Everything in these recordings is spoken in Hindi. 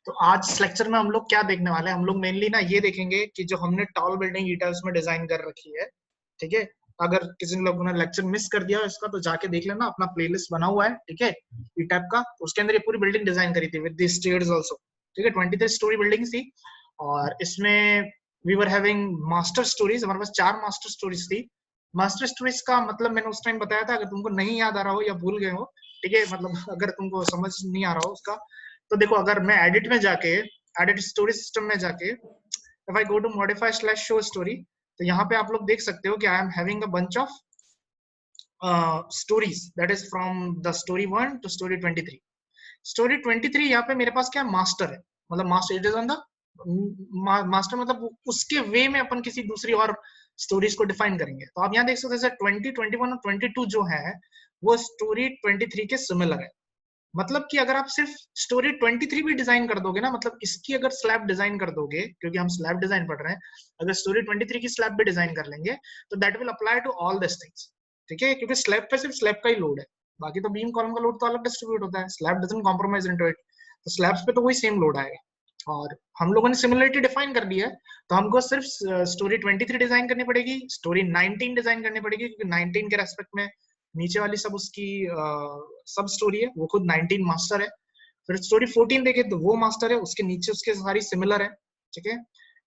तो आज इस लेक्चर में हम लोग क्या देखने वाले हैं, हम लोग मेनली ना ये देखेंगे कि जो हमने टॉल बिल्डिंग ईटर्स में डिजाइन कर रखी है, ठीक है। अगर किसी लोगों ने लेक्चर मिस कर दिया इसका तो जाके देख लेना, अपना प्लेलिस्ट बना हुआ है, ठीक है, ई टाइप का। उसके अंदर ये पूरी बिल्डिंग डिजाइन करी थी विद द स्टेयर्स आल्सो, ठीक है। 23 स्टोरी बिल्डिंग थी और इसमें we were having master stories. हमारे पास 4 मास्टर स्टोरीज थी। मास्टर स्टोरीज का मतलब मैंने उस टाइम बताया था, अगर तुमको नहीं याद आ रहा हो या भूल गए हो, ठीक है, मतलब अगर तुमको समझ नहीं आ रहा हो उसका, तो देखो, अगर मैं एडिट में जाके, एडिट स्टोरी सिस्टम में जाके, if I go to modify slash show story, तो यहाँ पे आप लोग देख सकते हो कि I am having a bunch of stories that is from the story 1 to story 23। Story 23 यहाँ पे मेरे पास क्या मास्टर है, मतलब master, it is on the master, मतलब उसके वे में अपन किसी दूसरी और स्टोरीज को डिफाइन करेंगे। तो आप यहाँ देख सकते हैं 20, 21 और 22 जो है वो स्टोरी 23 के सिमिलर है। मतलब कि अगर आप सिर्फ स्टोरी 23 भी डिजाइन कर दोगे ना, मतलब इसकी अगर स्लैब डिजाइन कर दोगे, क्योंकि हम स्लैब डिजाइन पढ़ रहे हैं, अगर स्टोरी 23 की स्लैब भी डिजाइन कर लेंगे तो that will apply to all this things, ठीक है। क्योंकि स्लैब पे सिर्फ स्लैब का ही लोड है, बाकी तो बीम कॉलम का लोड तो अलग डिस्ट्रीब्यूट होता है। Slab doesn't compromise into it, तो स्लैब्स पे तो वही सेम लोड आएगा। और हम लोगों ने सिमिलरिटी डिफाइन कर दी है, तो हमको सिर्फ स्टोरी 23 डिजाइन करनी पड़ेगी, स्टोरी 19 डिजाइन करनी पड़ेगी, क्योंकि 19 के रेस्पेक्ट में नीचे वाली सब उसकी सब स्टोरी है, वो खुद 19 मास्टर है। फिर स्टोरी 14 देखे तो वो मास्टर है, उसके नीचे उसके सारी सिमिलर है, ठीक है।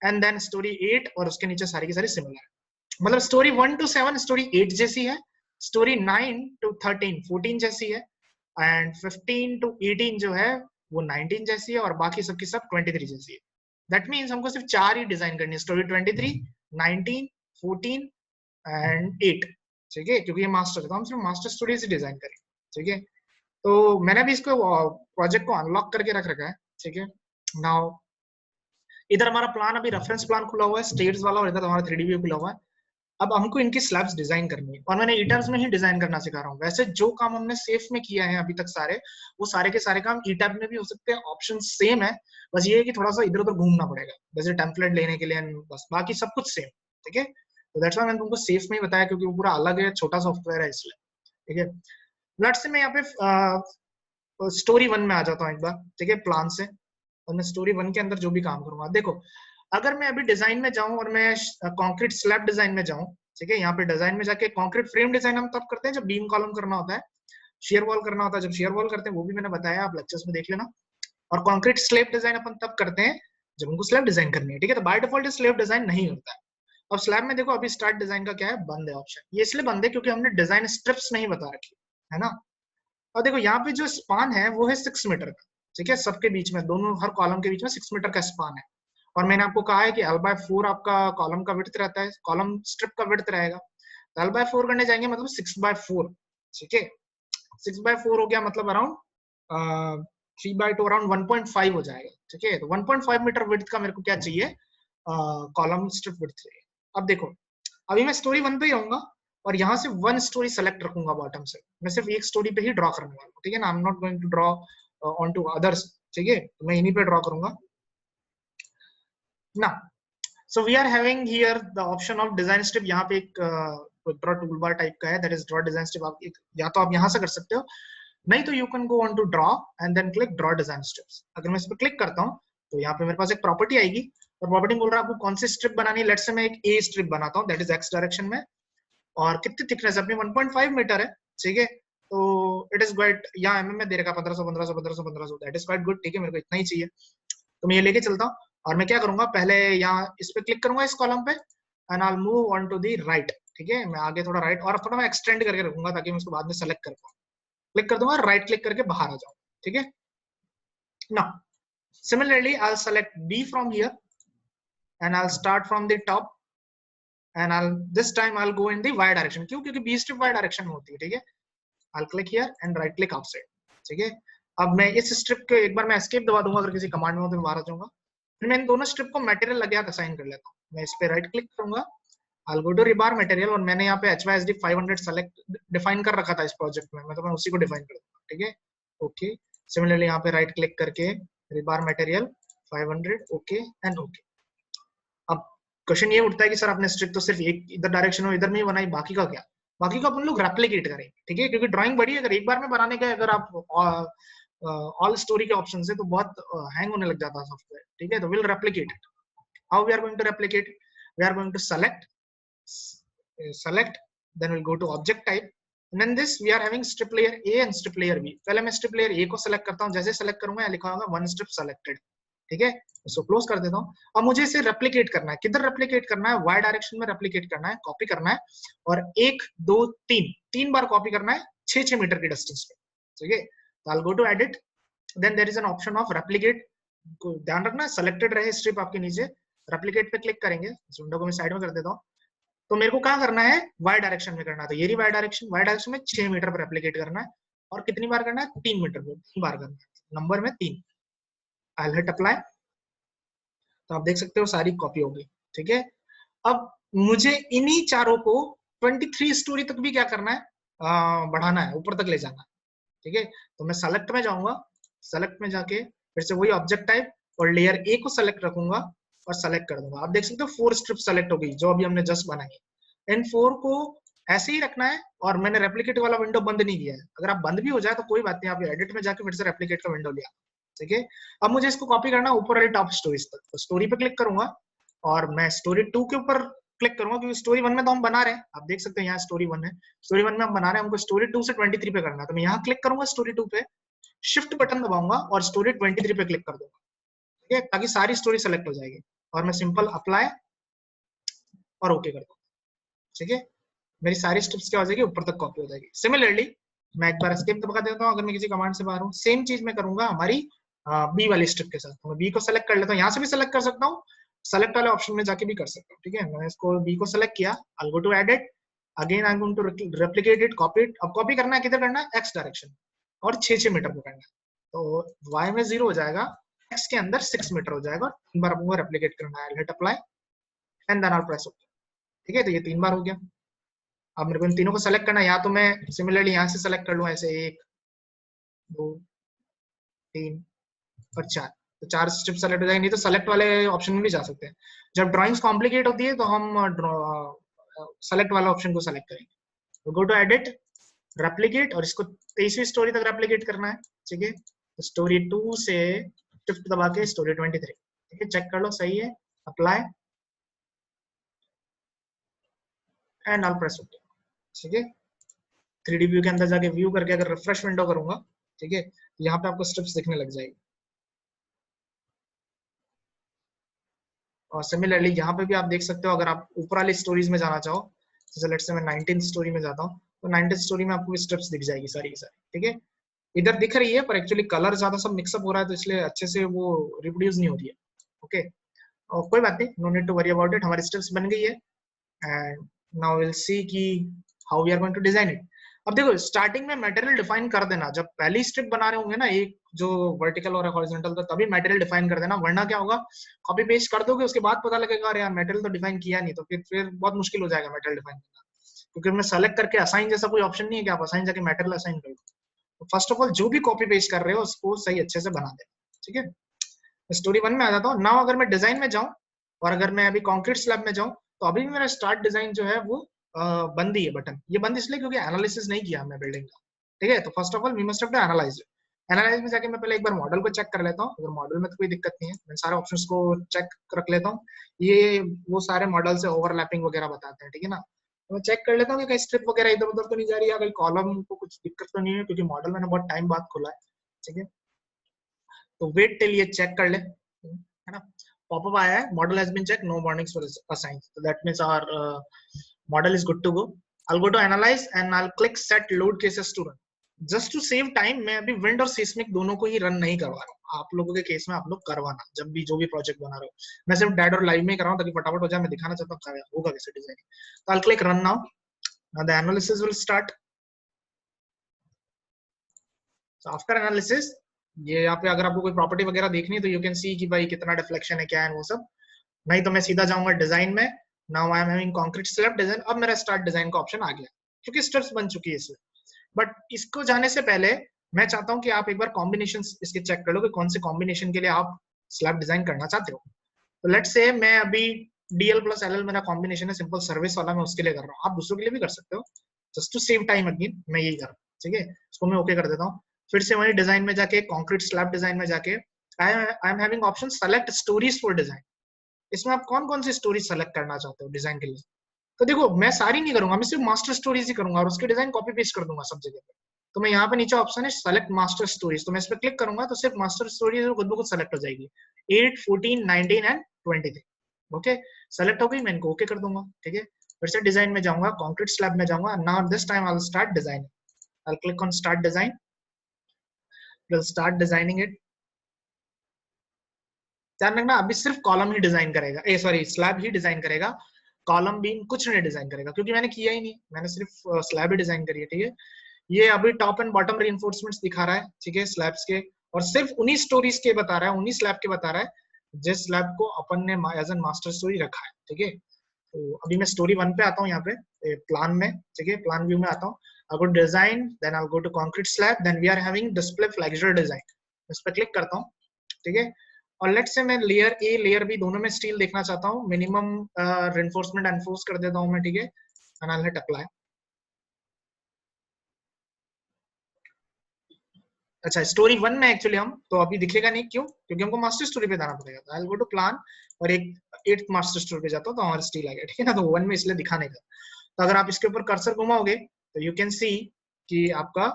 एंड देन स्टोरी 8 और उसके नीचे सारी की सारी सिमिलर है। मतलब स्टोरी 1 टू 7 स्टोरी 8 जैसी है, स्टोरी 9 टू 13 14 जैसी है, एंड 15 टू 18 जो है वो 19 जैसी है, और बाकी सबकी सब 23 जैसी है। दैट मीन्स हमको सिर्फ 4 ही डिजाइन करनी है, स्टोरी 23, 19, 14 एंड 8, ठीक है। क्योंकि ये मास्टर है तो हम सिर्फ मास्टर स्टोरीज ही डिजाइन करेंगे, ठीक है। तो मैंने भी इसको प्रोजेक्ट को अनलॉक करके रख रखा है, ठीक है। नाउ इधर हमारा प्लान, अभी रेफरेंस प्लान खुला हुआ है स्टेट्स वाला, और इधर हमारा 3D व्यू खुला हुआ है। अब हमको इनकी स्लैब्स डिजाइन करनी है, और मैंने ईटैब्स में ही डिजाइन करना सिखा रहा हूँ। वैसे जो काम हमने सेफ में किया है अभी तक सारे, वो सारे के सारे काम ईटैब में भी हो सकते हैं, ऑप्शन सेम है, बस ये है कि थोड़ा सा इधर उधर घूमना पड़ेगा, जैसे टेम्पलेट लेने के लिए, बस बाकी सब कुछ सेम, ठीक है। तो दैट्स व्हाई मैंने तुमको सेफ में ही बताया, क्योंकि वो पूरा अलग है, छोटा सॉफ्टवेयर है इसलिए, ठीक है। लेट्स से मैं यहाँ पे स्टोरी 1 में आ जाता हूँ एक बार, ठीक है, प्लान से, और मैं स्टोरी 1 के अंदर जो भी काम करूंगा, देखो, अगर मैं अभी डिजाइन में जाऊं और मैं कंक्रीट स्लैब डिजाइन में जाऊं, ठीक है, यहाँ पे डिजाइन में जाके कंक्रीट फ्रेम डिजाइन हम तब करते हैं जब बीम कॉलम करना होता है, शेयर वॉल करना होता है जब शेयर वॉल करते हैं, वो भी मैंने बताया, आप लेक्चर्स में देख लेना। और कंक्रीट स्लैब डिजाइन अपन तब करते हैं जब उनको स्लैब डिजाइन करनी है, ठीक है। तो बाय डिफॉल्ट स्लैब डिजाइन नहीं होता है। अब स्लैब में देखो, अभी स्टार्ट डिजाइन का क्या है, बंद है ऑप्शन, ये इसलिए बंद है क्योंकि हमने डिजाइन स्ट्रिप्स नहीं बता रखी है ना। और देखो यहाँ पे जो स्पान है वो है 6 मीटर का, ठीक है, सबके बीच में, दोनों हर कॉलम के बीच में 6 मीटर का स्पान है। और मैंने आपको कहा है कि L/4 आपका कॉलम का विड्थ रहता है, कॉलम स्ट्रिप का विड्थ रहेगा। तो L/4 करने जाएंगे मतलब 6/4, ठीक है। 6/4 हो गया, मतलब अराउंड 3/2, अराउंड 1.5 हो जाएगा, ठीक है। तो 1.5 मीटर विड्थ का मेरे को क्या चाहिए, कॉलम स्ट्रिप विड्थ चाहिए। अब देखो, अभी मैं स्टोरी 1 पे ही रहूंगा, और यहाँ से 1 स्टोरी सेलेक्ट रखूंगा बॉटम से, मैं सिर्फ एक स्टोरी पे ही ड्रॉ करने वाला हूँ, ठीक है ना। I am not going to draw on to others, ठीक है, तो मैं इन्हीं पे ड्रॉ करूंगा ना। So we are having here the option of design strip, यहाँ पे एक ड्रॉ टूल बार टाइप का है, that is draw design strip. आप या तो आप यहाँ से कर सकते हो, नहीं तो you can go on to draw and then click draw design strips. अगर मैं इस पर क्लिक करता हूँ तो यहाँ पे मेरे पास एक प्रॉपर्टी आएगी, और प्रॉपर्टी बोल रहा है आपको कौन सी स्ट्रिप बनानी है। लेट्स से मैं एक ए स्ट्रिप बनाता हूँ, दैट इज एक्स डायरेक्शन में, और कितनी थिकनेस अपनी 1.5 मीटर है, ठीक है। तो इट इज क्वाइट, यहाँ एमएम में दे रखा 1500 1500 1500 1500, दैट इज क्वाइट गुड, ठीक है, मेरे को इतना ही चाहिए, तो मैं ये लेके चलता हूँ। और मैं क्या करूंगा, पहले यहाँ इस पे क्लिक करूंगा, इस कॉलम पे, and I will move on to the right, ठीक है। मैं आगे थोड़ा राइट, और थोड़ा मैं एक्सटेंड करके रखूंगा ताकि मैं उसको बाद में सेलेक्ट कर पाऊँ। क्लिक कर दूंगा, राइट क्लिक करके बाहर आ जाऊँ, ठीक है ना। Similarly, I'll select B from here, and I'll start from the top, and this time I'll go in the Y direction. क्यों? क्योंकि B strip Y direction में होती है, ठीक है। I'll click here and right click outside, ठीक है। अब मैं इस स्ट्रिप के एक बार मैं एस्केप दबा दूंगा, अगर किसी कमांड में हो तो मैं बाहर आ जाऊंगा। फिर मैं इन दोनों स्ट्रिप को मटेरियल लगे हाथ असाइन कर लेता हूँ। मैं इस पे राइट क्लिक करूंगा, I'll go to rebar material, और मैंने यहाँ पे HYSD 500 सेलेक्ट डिफाइन कर रखा था इस प्रोजेक्ट में, मैं उसी को डिफाइन कर दूंगा, ठीक है। ओके, सिमिलरली यहाँ पे राइट क्लिक करके रिबार मटेरियल 500, ओके एंड ओके। अब क्वेश्चन ये उठता है कि सर आपने स्ट्रिप तो सिर्फ एक इधर डायरेक्शन में इधर में ही बनाई, बाकी का क्या? बाकी का अपन लोग रेप्लिकेट करेंगे, ठीक है, क्योंकि ड्राइंग बड़ी है, अगर एक बार में बनाने का अगर आप ऑल स्टोरी के ऑप्शन है तो बहुत हैंग होने लग जाता है सॉफ्टवेयर, ठीक है। तो will replicate it. How we are going to replicate? We are going to select, then we'll go to object type, and then this we are having strip layer A and strip layer B। पहले मैं strip layer A को select करता हूँ, जैसे select करूंगा यहाँ लिखा होगा one strip selected, ठीक है। इसको क्लोज कर देता हूँ। अब मुझे इसे रेप्लिकेट करना है, किधर रेप्लिकेट करना है? वाई डायरेक्शन में रेप्लिकेट करना है, कॉपी करना है, और 1 2 3 बार कॉपी करना है 6 मीटर की डिस्टेंस पे, ठीक है। तो I'll go to edit, then there is an option of replicate। ध्यान रखना सेलेक्टेड रहे स्ट्रिप आपके नीचे। रेप्लिकेट पे क्लिक करेंगे, इस विंडो को मैं साइड में कर देता हूँ। तो मेरे को क्या करना है? वाई डायरेक्शन में करना है। तो ये रही वाई डायरेक्शन में 6 मीटर पर रेप्लिकेट करना है, और कितनी बार करना है? 3 मीटर पे 3 बार करना है, नंबर में 3। आई हिट अप्लाई, तो आप देख सकते हो सारी कॉपी हो गई, ठीक है। अब मुझे इन्हीं चारों को 23 स्टोरी तक भी क्या करना है? बढ़ाना है, ऊपर तक ले जाना है, ठीक है। तो मैं सेलेक्ट में जाऊंगा, सेलेक्ट में जाके फिर से वही ऑब्जेक्ट टाइप और लेयर ए को सेलेक्ट रखूंगा और सेलेक्ट कर दूंगा। आप देख सकते हो 4 स्ट्रिप सेलेक्ट हो गई जो अभी हमने जस्ट बनाई है। इन 4 को ऐसे ही रखना है, और मैंने रेप्लिकेट वाला विंडो बंद नहीं किया है। अगर आप बंद भी हो जाए तो कोई बात नहीं, आप एडिट में जाके फिर से रेप्लिकेट का विंडो लिया, ठीक है। अब मुझे इसको कॉपी करना है ऊपर वाली टॉप स्टोरीज तक। तो स्टोरी पे क्लिक करूंगा और मैं स्टोरी 2 के ऊपर क्लिक करूंगा, क्योंकि स्टोरी 1 में तो हम बना रहे हैं। आप देख सकते हैं यहाँ स्टोरी 1 है, स्टोरी 1 में हम बना रहे हैं, हमको स्टोरी 2 से 23 पे करना है। तो मैं यहाँ क्लिक करूंगा स्टोरी 2 पे, शिफ्ट बटन दबाऊंगा और स्टोरी 23 पे क्लिक कर दूंगा, ठीक है, ताकि सारी स्टोरी सेलेक्ट हो जाएगी। और मैं सिंपल अप्लाई और ओके कर दूंगा, ठीक है। मेरी सारी स्टेप्स क्या हो जाएगी? ऊपर तक कॉपी हो जाएगी। सिमिलरली मैं एक बार एस्केप दबा देता हूँ, अगर मैं किसी कमांड से बाहर हूँ। सेम चीज मैं करूंगा हमारी बी वाली स्ट्रिप के साथ। तो मैं बी को सेलेक्ट कर लेता हूँ, यहाँ से भी सेलेक्ट कर सकता हूँ, सेलेक्ट वाले ऑप्शन में जाके भी कर सकता हूँ, ठीक है। मैंने इसको बी को सेलेक्ट किया, I go to edit, again I am going to replicate it, copy it. अब कॉपी करना है किधर करना है? एक्स डायरेक्शन, और 6 मीटर पे करना है। तो वाई में 0 हो जाएगा, एक्स के अंदर 6 मीटर हो जाएगा, 3 बार आपको रेप्लिकेट करना है। Hit apply and then I press okay, ठीक है। तो ये 3 बार हो गया। अब मेरे को इन तीनों को सेलेक्ट करना है, या तो मैं सिमिलरली यहाँ से सेलेक्ट कर लूँ ऐसे 1 2 3 और 4, तो 4 स्ट्रिप सेलेक्ट हो जाएंगे। नहीं तो सेलेक्ट वाले ऑप्शन में भी जा सकते हैं। जब ड्राइंग्स कॉम्प्लिकेट होती है तो हम सेलेक्ट वाला ऑप्शन को सेलेक्ट करेंगे। तो गो टू एडिट, रेप्लिकेट, और इसको 23वीं स्टोरी तक रेप्लिकेट करना है, ठीक है। तो स्टोरी 2 से शिफ्ट दबा के स्टोरी 23, ठीक है, चेक कर लो सही है, apply and all press okay, ठीक है। 3D व्यू के अंदर जाके व्यू करके अगर रिफ्रेश विंडो करूंगा, ठीक है, तो यहाँ पे आपको स्ट्रिप्स दिखने लग जाएगी। और सिमिलरली यहाँ पे भी आप देख सकते हो, अगर आप ऊपर वाली स्टोरीज में जाना चाहो, जैसे लेट्स से मैं 19th स्टोरी में जाता हूँ, तो 19th स्टोरी में आपको स्ट्रिप्स दिख जाएगी सारी की सारी, ठीक है। इधर दिख रही है पर एक्चुअली कलर ज्यादा सब मिक्सअप हो रहा है, तो इसलिए अच्छे से वो रिप्रोड्यूस नहीं हो रही है, ओके। और कोई बात नहीं, no need to worry about it, हमारी स्ट्रिप्स बन गई है। एंड नाउ विल सी कि how we are going to design it. अब देखो स्टार्टिंग में मटेरियल डिफाइन कर देना, जब पहली स्ट्रिप बना रहे होंगे ना एक जो वर्टिकल और हॉरिजॉन्टल, तो तभी मटेरियल डिफाइन कर देना, वरना क्या होगा, कॉपी पेस्ट कर दोगे उसके बाद पता लगेगा अरे यार मटेरियल तो डिफाइन किया नहीं, तो फिर बहुत मुश्किल हो जाएगा मटेरियल डिफाइन करना, क्योंकि मैं सेलेक्ट करके असाइन जैसा कोई ऑप्शन नहीं है कि आप असाइन जाके मटेरियल असाइन करो। तो फर्स्ट ऑफ ऑल जो भी कॉपी पेस्ट कर रहे हो उसको सही अच्छे से बना देना, ठीक है। स्टोरी 1 में आ जाता हूँ। नाउ अगर मैं डिजाइन में जाऊँ और अगर मैं अभी कॉन्क्रीट स्लैब में जाऊँ, तो अभी मेरा स्टार्ट डिजाइन जो है वो बंद ही है बटन। ये बंद इसलिए क्योंकि एनालिसिस नहीं किया हमने बिल्डिंग का, ठीक है। तो first of all we must have to analyse. Analyse में जाके मैं पहले एक बार मॉडल को चेक कर लेता हूँ, अगर मॉडल में तो कोई दिक्कत नहीं है, मैं सारे ऑप्शंस को चेक रख लेता हूँ। ये वो सारे मॉडल से ओवरलैपिंग वगैरह बताते हैं, ठीक है ना। तो मैं चेक कर लेता हूँ कि कहीं स्ट्रिप वगैरह इधर उधर तो नहीं जा रही है, कहीं कॉलम को कुछ दिक्कत तो नहीं है, क्योंकि मॉडल मैंने बहुत टाइम बाद खोला है, ठीक है। तो वेट टिल ये चेक कर ले, है ना। पॉपअप आया है, model has been check, no warnings were assigned, so that means our model is good to go. I'll go to analyze and I'll click set load cases to run. Just to save time, मैं अभी विंड और seismic दोनों को ही रन नहीं करवा रहा हूँ। आप लोगों के केस में आप लोग करवाना, जब भी जो भी प्रोजेक्ट बना रहे हो। मैं सिर्फ डेड और लाइव में कर रहा हूँ ताकि फटाफट हो जाए, मैं दिखाना चाहता हूँ क्या होगा कैसे डिजाइन। तो I'll click run now. Now the analysis will start. So after analysis, ये यहाँ पे अगर आपको कोई प्रॉपर्टी वगैरह देखनी है तो यू कैन सी कि भाई कितना डिफ्लेक्शन है, क्या है वो सब। नहीं तो मैं सीधा जाऊंगा डिजाइन में। Now I am having concrete slab design. अब मेरा स्टार्ट डिजाइन का ऑप्शन आ गया क्योंकि स्टेप्स बन चुकी है इसमें। बट इसको जाने से पहले मैं चाहता हूँ कि आप एक बार कॉम्बिनेशन इसके चेक कर लो कि कौन से कॉम्बिनेशन के लिए आप स्लैब डिजाइन करना चाहते हो। तो लेट्स से मैं अभी DL प्लस LL मेरा कॉम्बिनेशन है, सिंपल सर्विस वाला, मैं उसके लिए कर रहा हूँ। आप दूसरों के लिए भी कर सकते हो, just to save time again मैं यही कर रहा हूँ, ठीक है। इसको मैं ओके कर देता हूँ। फिर से वही डिजाइन में जाके कंक्रीट स्लैब डिजाइन में जाके आई am having option select stories for design. इसमें आप कौन कौन सी स्टोरी सेलेक्ट करना चाहते हो डिजाइन के लिए? तो देखो मैं सारी नहीं करूंगा, मैं सिर्फ मास्टर स्टोरीज ही करूंगा और उसके डिजाइन कॉपी पेस्ट कर दूंगा सब जगह पे। तो मैं यहाँ पे नीचे ऑप्शन है सेलेक्ट मास्टर स्टोरीज, तो मैं इस पर क्लिक करूंगा तो सिर्फ मास्टर स्टोरीज खुद ब खुद सेलेक्ट हो जाएगी 8, 14, 19 एंड 23। ओके, सेलेक्ट हो गई, मैं इनको ओके कर दूंगा। ठीक है, फिर से डिजाइन में जाऊंगा, कॉन्क्रीट स्लैब में जाऊंगा। Now this time I will start design, I will click on start design, will start designing it. ध्यान रखना अभी सिर्फ कॉलम ही डिजाइन करेगा, ए सॉरी स्लैब ही डिजाइन करेगा, कॉलम बीम कुछ नहीं डिजाइन करेगा क्योंकि मैंने किया ही नहीं, मैंने सिर्फ स्लैब ही डिजाइन करी है। ठीक है, ये अभी टॉप एंड बॉटम रीइंफोर्समेंट्स दिखा रहा है, ठीक है, स्लैब्स के, और सिर्फ उन्हीं स्टोरीज के बता रहा है, उन्हीं स्लैब के बता रहा है जिस स्लैब को अपन ने एज एन मास्टर स्टोरी रखा है। ठीक है, तो अभी मैं स्टोरी 1 पे आता हूँ, यहाँ पे प्लान में। ठीक है, प्लान व्यू में आता हूँ, I go design, then I go to concrete slab, then we are having display flexural design, इस पर क्लिक करता हूँ। ठीक है, और लेट्स से मैं लेयर ए लेयर बी दोनों में स्टील देखना चाहता हूँ, मिनिमम रेनफोर्समेंट एनफोर्स कर देता हूँ मैं। ठीक है, एंड आई हिट अप्लाई। अच्छा, स्टोरी 1 में एक्चुअली हम तो अभी दिखेगा नहीं, क्यों? क्योंकि हमको मास्टर स्टोरी पे जाना पड़ेगा। तो I will go to plan और एक 8th मास्टर स्टोरी पे जाता हूँ तो हमारा स्टील आ गया। ठीक है ना, तो 1 में इसलिए दिखा नहीं था। तो अगर आप इसके ऊपर कर्सर घुमाओगे तो यू कैन सी कि आपका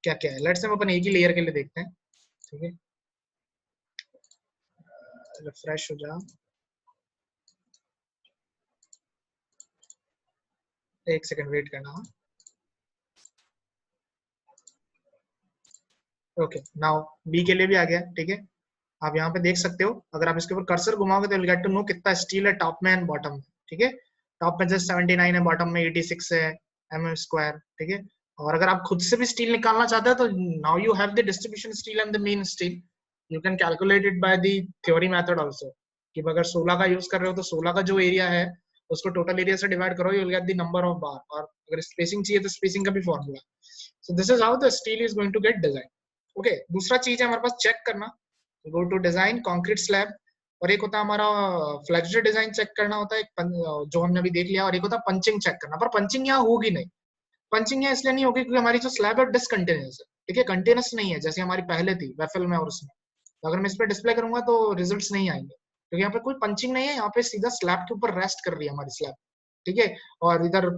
क्या क्या है। लेट्स से हम अपन एक ही लेयर के लिए देखते हैं। ठीक है, रिफ्रेश हो जा, एक सेकंड वेट करना। ओके, नाउ बी के लिए भी आ गया। ठीक है, आप यहाँ पे देख सकते हो, अगर आप इसके ऊपर कर्सर घुमाओगे तो गेट टू नो कितना स्टील है टॉप में एंड बॉटम में। ठीक है, टॉप में जस्ट 79 है, बॉटम में 86 है mm²। ठीक है, और अगर आप खुद से भी स्टील निकालना चाहते हो तो now you have the distribution steel and the main steel, you can calculate it by the theory method also, कि अगर 16 का यूज कर रहे हो तो 16 का जो एरिया है उसको टोटल एरिया से डिवाइड करो, you will get the number of bar, और अगर स्पेसिंग चाहिए तो स्पेसिंग का भी formula. So this is how the steel is going to get design. Okay, दूसरा चीज है हमारे पास चेक करना, go to design concrete slab, और एक होता है हमारा फ्लेक्सुरल डिजाइन चेक करना होता है, जो हमने अभी देख लिया, और एक होता है पंचिंग चेक करना। पर पंचिंग यहाँ होगी नहीं, पंचिंग यहाँ इसलिए नहीं होगी क्योंकि हमारी जो स्लैब है डिसकंटिन्यूअस है। ठीक है, कंटिन्यूअस नहीं है जैसे हमारी पहले थी वेफल में और उसमें। तो अगर मैं इस पर डिस्प्ले करूंगा तो रिजल्ट्स नहीं आएंगे क्योंकि यहाँ पे कोई पंचिंग नहीं है, यहाँ पे सीधा स्लैब के ऊपर रेस्ट कर रही है हमारी स्लैब। ठीक है, और इधर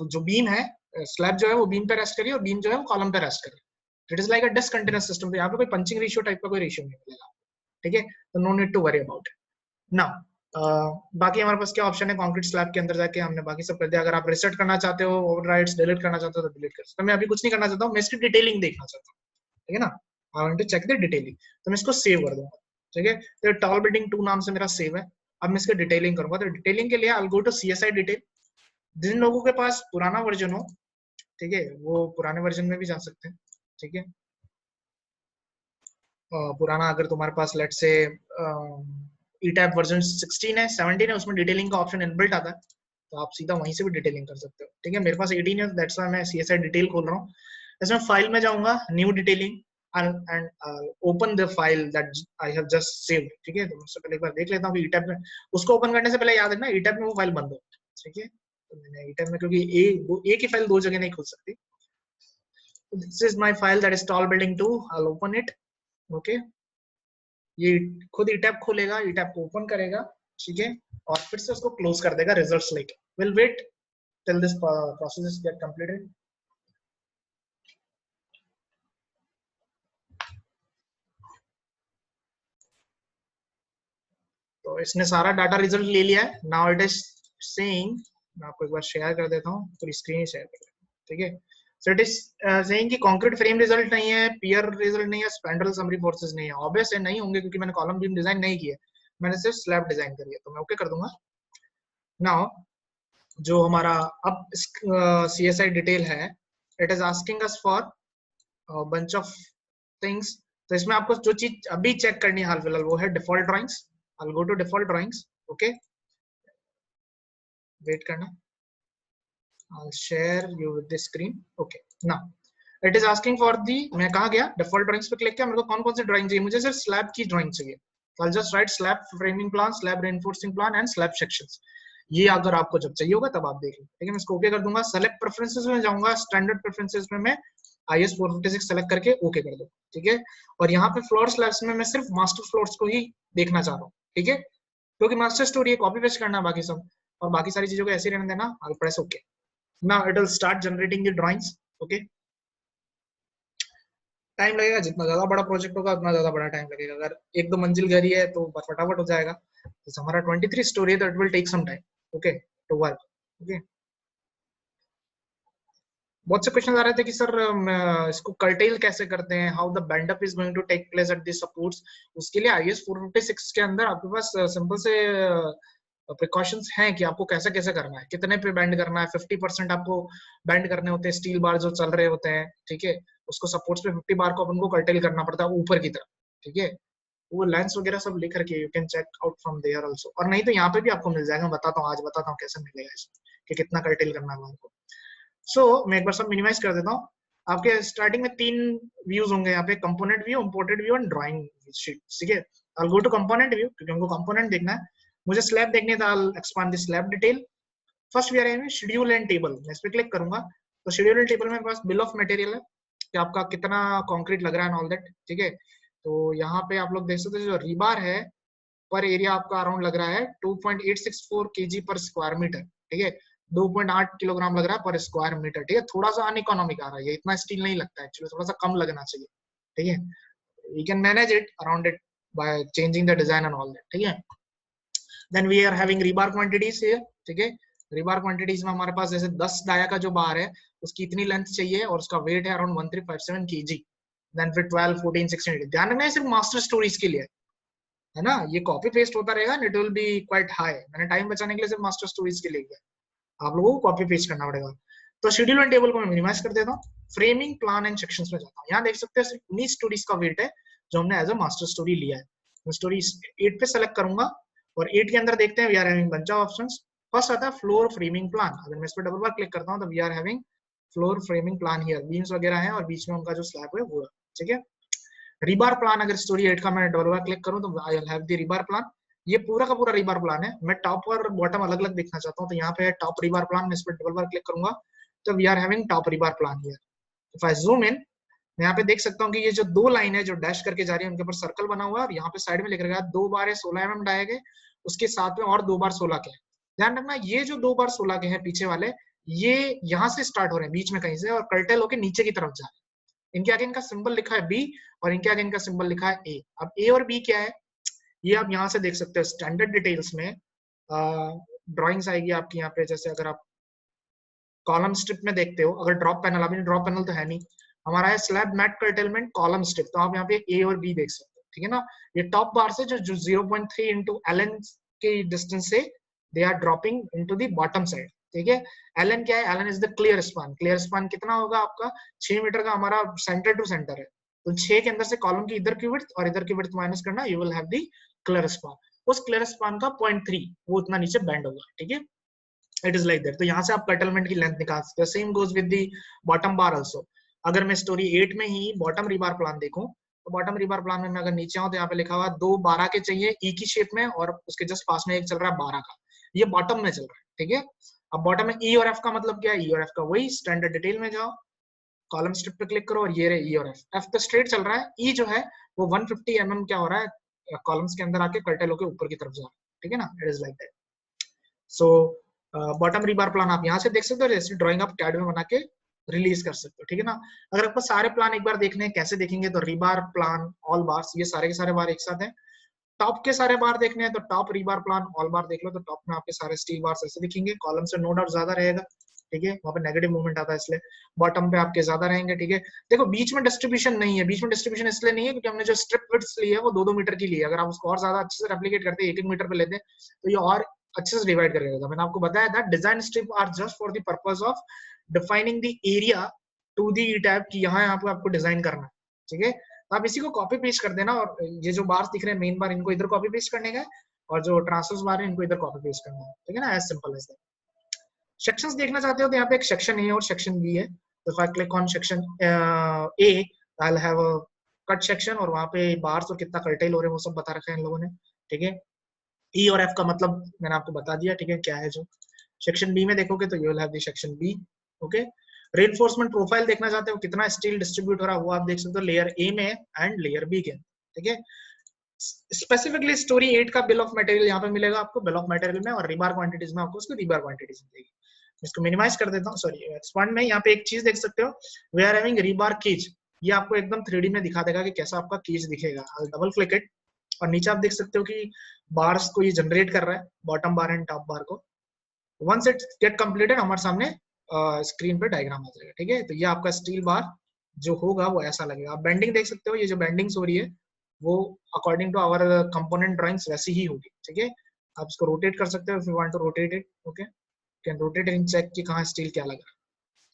जो बीम है, स्लैब जो है वो बीम पे रेस्ट करिए और बीम जो है वो कॉलम पे रेस्ट करिए। It is like a discontinuous system, तो यहाँ पे कोई पंचिंग रेशियो टाइप का कोई रेशियो नहीं मिलेगा। ठीक है, तो no need to worry about it. Now बाकी हमारे पास क्या ऑप्शन है कंक्रीट स्लैब के अंदर जाके, हमने बाकी सब कर दिया। अगर आप रिसेट करना चाहते हो, ओवरराइड्स डिलीट करना चाहते हो तो डिलीट कर सकते हो। मैं अभी कुछ नहीं करना चाहता हूँ, मैं इसकी डिटेलिंग देखना चाहता हूँ। ठीक है ना, I want to check the detailing, तो मैं इसको सेव कर दूंगा। ठीक है, तो टॉल बिल्डिंग 2 नाम से मेरा सेव है। अब मैं इसका डिटेलिंग करूंगा, तो डिटेलिंग के लिए I will go to CSI detail. जिन लोगों के पास पुराना वर्जन हो, ठीक है, वो पुराने वर्जन में भी जा सकते हैं। ठीक है, पुराना अगर तुम्हारे पास लेट से ईटैब वर्जन 16 है, 17 है, उसमें डिटेलिंग का ऑप्शन इनबिल्ट आता है, तो आप सीधा वहीं से भी डिटेलिंग कर सकते हो। ठीक है, मेरे पास 18 है, दैट्स व्हाई मैं सीएसआई डिटेल खोल रहा हूँ। इसमें फाइल में जाऊंगा, new detailing, and open the file that I have just saved. ठीक है, तो उससे पहले एक बार देख लेता हूँ कि ईटैब में, उसको ओपन करने से पहले याद रखना ईटैब में वो फाइल बंद हो। ठीक है, तो मैंने ईटैब में, क्योंकि एक ही फाइल 2 जगह नहीं खुल सकती। This is my file that is tall building 2. I'll open it. Okay. ये खुद etab खोलेगा, etab को ओपन करेगा, ठीक है, और फिर से उसको क्लोज कर देगा रिजल्ट्स लेके। We'll wait till this process is get completed. तो इसने सारा डाटा रिजल्ट ले लिया है। Now it is saying, मैं आपको एक बार शेयर कर देता हूँ, पूरी स्क्रीन शेयर कर देता हूँ। ठीक है, so it is saying कि कंक्रीट फ्रेम रिजल्ट नहीं है, पियर रिजल्ट नहीं है, स्पैंडल समरी फोर्सेस नहीं है। ऑब्वियस है नहीं होंगे क्योंकि मैंने कॉलम बीम डिजाइन नहीं किया, मैंने सिर्फ स्लैब डिजाइन करी है, तो मैं ओके कर दूंगा। नाउ जो हमारा अब CSI डिटेल है, it is asking us for bunch of things. तो इसमें आपको जो चीज अभी चेक करनी है हाल फिलहाल वो है default drawings. I will go to default drawings. Okay, wait करना, I'll share you with the screen. Okay, now it is asking for the, मैं कहाँ गया, डिफॉल्ट ड्राइंग्स पे क्लिक किया, मेरे को कौन कौन सी ड्राइंग चाहिए, मुझे सिर्फ स्लैब की ड्राइंग चाहिए। तो I'll just write slab framing plan, slab reinforcing plan and slab sections। ये अगर आपको जब चाहिए होगा तब आप देख लें। ठीक है, मैं इसको ओके कर दूंगा। सेलेक्ट प्रेफरेंसेस में जाऊंगा, स्टैंडर्ड प्रेफरेंसेस में मैं IS 456 सेलेक्ट करके ओके कर दो, ठीक है। और यहाँ पे फ्लोर स्लैब्स में मैं सिर्फ मास्टर फ्लोर्स को ही देखना चाह रहा हूँ, ठीक है, क्योंकि मास्टर स्टोरी है, कॉपी पेस्ट करना है बाकी सब, और बाकी सारी चीजों को ऐसे रहने देना। आई press okay. Now it will start generating the drawings. Okay, time लगेगा, जितना ज्यादा बड़ा प्रोजेक्ट होगा उतना ज्यादा बड़ा टाइम लगेगा। अगर एक दो मंजिल घर ही है तो फटाफट हो जाएगा। तो हमारा 23 स्टोरी है तो it will take some time, okay, to work. Okay, बहुत से क्वेश्चन आ रहे थे कि सर इसको कर्टेल कैसे करते हैं, how the bend up is going to take place at this supports. उसके लिए IS 456 के अंदर आपके पास सिंपल से प्रिकॉशंस हैं कि आपको कैसे कैसे करना है, कितने पे बैंड करना है। 50% आपको बैंड करने होते हैं, स्टील बार जो चल रहे होते हैं, ठीक है, उसको सपोर्ट्स पे 50 बार को अपन को कर्टेल करना पड़ता है ऊपर की तरफ, ठीक है। वो लेंस वगैरह सब लिख रखे, you can check out from there also, और नहीं तो यहाँ पे भी आपको मिल जाएगा। मैं बताता हूँ, आज बताता हूँ कैसे मिलेगा इसमें कि कितना कर्टेल करना है आपको। मैं एक बार सब मिनिमाइज कर देता हूँ। आपके स्टार्टिंग में 3 व्यूज होंगे यहाँ पे, component view, imported view and drawing sheet, ठीक है। I go to component view क्योंकि हमको कंपोनेंट देखना है। मुझे स्लैब देखने था, I expand the slab detail. First we are in schedule and table, मैं इस पे क्लिक करूंगा तो शेड्यूल एंड टेबल में पास बिल ऑफ मटेरियल है कि आपका कितना कंक्रीट लग रहा है, ऑल दैट, ठीक है। तो यहाँ पे आप लोग देख सकते हो जो रीबार है पर एरिया आपका अराउंड लग रहा है 2.864 kg पर स्क्वायर मीटर, ठीक है। 2.8 किलोग्राम लग रहा है पर स्क्वायर मीटर, ठीक है। थोड़ा सा अनइकोनॉमिक आ रहा है, ये इतना स्टील नहीं लगता है एक्चुअली, थोड़ा सा कम लगना चाहिए, ठीक है। We can manage it around it by changing the design and all that, ठीक है। Then we are having rebar quantities here, ठीक है। रीबार क्वांटिटीज में हमारे पास जैसे 10 डाया का जो बार है उसकी इतनी लेंथ चाहिए और उसका वेट है अराउंड 1357 kg। देन फिर 12, 14, 16, ध्यान रखना है सिर्फ मास्टर स्टोरीज के लिए है ना, ये कॉपी पेस्ट होता रहेगा, it will be quite high. मैंने टाइम बचाने के लिए सिर्फ मास्टर स्टोरीज के लिए किया, आप लोगों को कॉपी पेस्ट करना पड़ेगा। तो शेड्यूल एंड टेबल को मैं मिनिमाइज कर देता हूँ, फ्रेमिंग, प्लान एंड सेक्शंस में जाता हूँ। यहाँ देख सकते हैं सिर्फ 19 स्टोरीज का वेट है जो हमने एज अ मास्टर स्टोरी लिया है। मैं स्टोरी 8 पे सेलेक्ट करूंगा और 8 के अंदर देखते हैं we are having bunch of options. First आता है फ्लोर फ्रेमिंग प्लान। अगर मैं इस पर डबल बार क्लिक करता हूँ तो we are having floor framing plan here, beams वगैरह है और बीच में उनका जो स्लैब है वो है, ठीक है। रिबार प्लान, अगर स्टोरी 8 का मैं डबल बार क्लिक करूं तो I will have the रिबार plan. ये पूरा का पूरा रिबार प्लान है। मैं टॉप और बॉटम अलग अलग देखना चाहता हूं तो यहाँ पे है टॉप रिबार प्लान। मैं इस पर डबल बार क्लिक करूंगा तो we are having top rebar plan here. If I zoom in, मैं यहाँ पे देख सकता हूँ कि ये जो 2 लाइन है जो डैश करके जा रही है उनके ऊपर सर्कल बना हुआ है और यहाँ पे साइड में लिख रखा है 2 बार 16 mm डाये गए, उसके साथ में और 2 बार 16 के। ध्यान रखना ये जो 2 बार 16 के हैं पीछे वाले, ये यहाँ से स्टार्ट हो रहे हैं बीच में कहीं से और कर्टेल होके नीचे की तरफ जा रहे हैं। इनके आगे इनका सिंबल लिखा है बी और इनके आगे इनका सिंबल लिखा है ए। अब ए और बी क्या है ये आप यहाँ से देख सकते हो स्टैंडर्ड डिटेल्स में। ड्राइंग्स आएगी आपकी यहाँ पे, जैसे अगर आप कॉलम स्ट्रिप में देखते हो, अगर ड्रॉप पैनल, अभी ड्रॉप पैनल तो है नहीं हमारा, है slab mat curtailment column strip, तो आप यहाँ पे ए और बी देख सकते हो, ठीक है ना। ये टॉप बार से जो 0.3 इंटू एलन के डिस्टेंस से they are dropping into the bottom side, ठीक है। एलन क्या है, L n is the clear span. Clear span कितना होगा आपका 6 मीटर का हमारा सेंटर टू सेंटर है, तो 6 के अंदर से कॉलम की इधर की विड्थ और इधर की विड्थ माइनस करना, you will have the clear span. उस क्लियर स्पान का 0.3 वो उतना नीचे बैंड होगा, ठीक है। It is like that. तो यहाँ से आप कर्टलमेंट की लेंथ निकाल सकते हो। Same goes with the bottom bar also. अगर मैं स्टोरी 8 में ही बॉटम रिबार प्लान देखूं तो बॉटम रिबार प्लान में मैं अगर नीचे आऊं तो यहाँ पे लिखा हुआ 2 12 के चाहिए ई की शेप में और उसके जस्ट पास में एक चल रहा है 12 का, ये बॉटम में चल रहा है, ठीक है। अब बॉटम में ई और एफ का मतलब क्या है, ई और एफ का वही स्टैंडर्ड डिटेल में जाओ, कॉलम स्ट्रिप पे क्लिक करो और ये रहे ई और एफ। एफ तो स्ट्रेट चल रहा है, ई जो है वो 150 mm क्या हो रहा है कॉलम्स के अंदर आके कर्टेल होके ऊपर की तरफ जा रहा है, ठीक है ना। It is like that. So bottom रिबार plan आप यहाँ से देख सकते हो, जैसे ड्राइंग आप कैड में बना के रिलीज कर सकते हो, ठीक है ना। अगर आपको सारे प्लान एक बार देखने हैं कैसे देखेंगे तो रिबार प्लान ऑल बार्स, ये सारे के सारे बार एक साथ हैं। टॉप के सारे बार देखने हैं तो टॉप रिबार प्लान ऑल बार देख लो, तो टॉप में आपके सारे स्टील बार्स ऐसे दिखेंगे, कॉलम से नो डाउट ज्यादा रहेगा, ठीक है, वहां पे नेगेटिव मूवमेंट आता है इसलिए। बॉटम पे आपके ज्यादा रहेंगे, ठीक है। देखो बीच में डिस्ट्रीब्यूशन नहीं है, बीच में डिस्ट्रीब्यूशन इसलिए नहीं है क्योंकि हमने जो स्ट्रिप विड्थ ली है वो 2-2 मीटर की ली है। अगर आप उसको और ज्यादा अच्छे से रेप्लिकेट करते 1-1 मीटर पे लेते तो ये और अच्छे से डिवाइड कर देगा। मैंने आपको बताया था design strip are just for the purpose of defining the area to the tab की यहाँ पे आपको डिजाइन करना है, ठीक है। तो आप इसी को कॉपी पेस्ट कर देना और ये जो बार्स दिख रहे हैं मेन बार इनको इधर कॉपी पेस्ट करने का और जो ट्रांसवर्स बार है इनको इधर कॉपी पेस्ट करना है, ठीक है ना। As simple as that. Sections देखना चाहते हो तो यहाँ पे एक सेक्शन ए और सेक्शन बी है। तो if I click on section A I will have a cut section और वहां पे बार्स और कितना कर्टेल हो रहे हैं वो सब बता रखा है इन लोगों ने, ठीक है। ई और एफ का मतलब मैंने आपको बता दिया, ठीक है, क्या है जो। सेक्शन बी में देखोगे तो you will have the section B, okay. Reinforcement profile देखना चाहते हो कितना स्टील डिस्ट्रीब्यूट हो रहा है वो आप देख सकते हो लेयर ए में एंड लेयर बी के, ठीक है। स्पेसिफिकली स्टोरी 8 का बिल ऑफ मटेरियल यहाँ पे मिलेगा आपको बिल ऑफ मटेरियल में, और रिबार क्वांटिटीज में आपको उसको रिबार क्वांटिटीज मिलेगी। इसको मिनिमाइज कर देता हूँ, सॉरी एक्सपांड में। यहाँ पे एक चीज देख सकते हो, we are having rebar cage, ये आपको एकदम 3D में दिखा देगा कि कैसा आपका केज दिखेगा। डबल क्लिक इट और नीचे आप देख सकते हो कि बार्स को ये जनरेट कर रहा है, bottom bar and top bar को। वंस इट गेट कंप्लीटेड हमारे सामने स्क्रीन पे डायग्राम आ जाएगा, ठीक है। तो ये आपका स्टील बार जो होगा वो ऐसा लगेगा। आप बेंडिंग देख सकते हो, ये जो बेंडिंग्स हो रही है वो according to our component drawings वैसी ही होगी, ठीक है। आप इसको रोटेट कर सकते हो if you want to rotate it, okay, can rotate and check कि कहाँ स्टील क्या लग रहा है,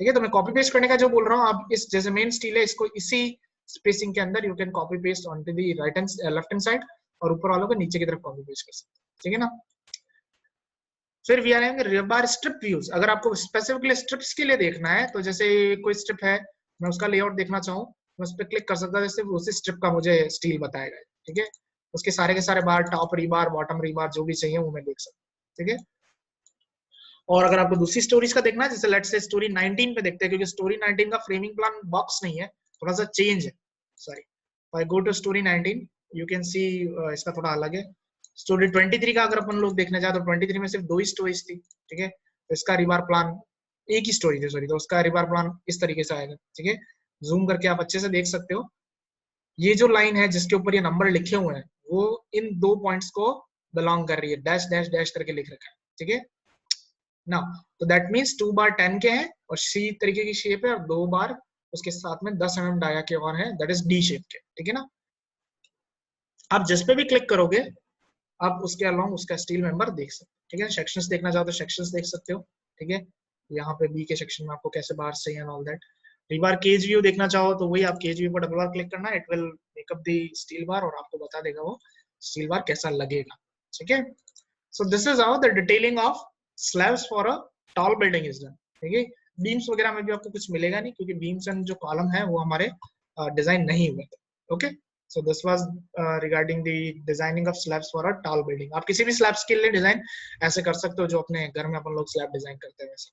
ठीक है। तो मैं कॉपी पेस्ट करने का जो बोल रहा हूँ, आप इस जैसे मेन स्टील है इसको इसी स्पेसिंग के अंदर you can copy paste onto the right and left hand side, और ऊपर वालों को नीचे की तरफ कॉपी पेस्ट कर सकते हैं, ठीक है ना। फिर we are having rebar strip views. अगर आपको स्पेसिफिकली स्ट्रिप्स के लिए देखना है, तो जैसे कोई स्ट्रिप है, मैं उसका लेआउट देखना चाहूँ, मैं उस पर क्लिक कर सकता हूँ, जैसे उसी स्ट्रिप का मुझे स्टील बताएगा, ठीक है। उसके सारे के सारे बार, टॉप रिबार, बॉटम रिबार, जो भी चाहिए वो मैं देख सकता हूँ, ठीक है। और अगर आपको दूसरी स्टोरीज का देखना है, जैसे लेट्स से स्टोरी 19 पे देखते हैं, क्योंकि स्टोरी 19 का फ्रेमिंग प्लान बॉक्स नहीं है, थोड़ा सा चेंज है, sorry. I go to story 19, you can see इसका थोड़ा अलग है। स्टोरी 23 का अगर अपन लोग देखने जाए तो 23 में सिर्फ 2 ही स्टोरीज थी, ठीक है। तो इसका रिबार प्लान एक ही स्टोरी थी, सॉरी, तो उसका रिबार प्लान इस तरीके से आएगा, ठीक है। जूम करके आप अच्छे से देख सकते हो, ये जो लाइन है जिसके ऊपर ये नंबर लिखे हुए हैं वो इन 2 पॉइंट्स को बिलोंग कर रही है, डैश डैश डैश करके लिख रखा है, ठीक है ना। तो दैट मीन्स 2 बार 10 के हैं और सी तरीके की शेप है, और 2 बार उसके साथ में 10 mm डाया के और है, दैट इज डी शेप के, ठीक है ना। आप जिस पे भी क्लिक करोगे आप उसके अलोंग उसका स्टील मेंबर देख सकते हो, ठीक है। सेक्शंस देखना चाहो तो सेक्शंस देख सकते हो, ठीक है। यहाँ पे बी के सेक्शन में आपको कैसे बार चाहिए and all that. Rebar cage view देखना चाहो तो वही आप केज व्यू पर डबल बार क्लिक करना है, it will make up the steel bar और आपको बता देगा वो स्टील बार कैसा लगेगा, ठीक है। सो this is how the detailing of slabs for a tall building is done, ठीक है। बीम्स वगैरह में भी आपको कुछ मिलेगा नहीं, क्योंकि बीम्स एंड जो कॉलम है वो हमारे डिजाइन नहीं हुए थे, okay. So this was regarding the designing of slabs for a tall building. आप किसी भी slabs के लिए डिजाइन ऐसे कर सकते हो जो अपने घर में अपन लोग स्लैब डिजाइन करते हैं वैसे।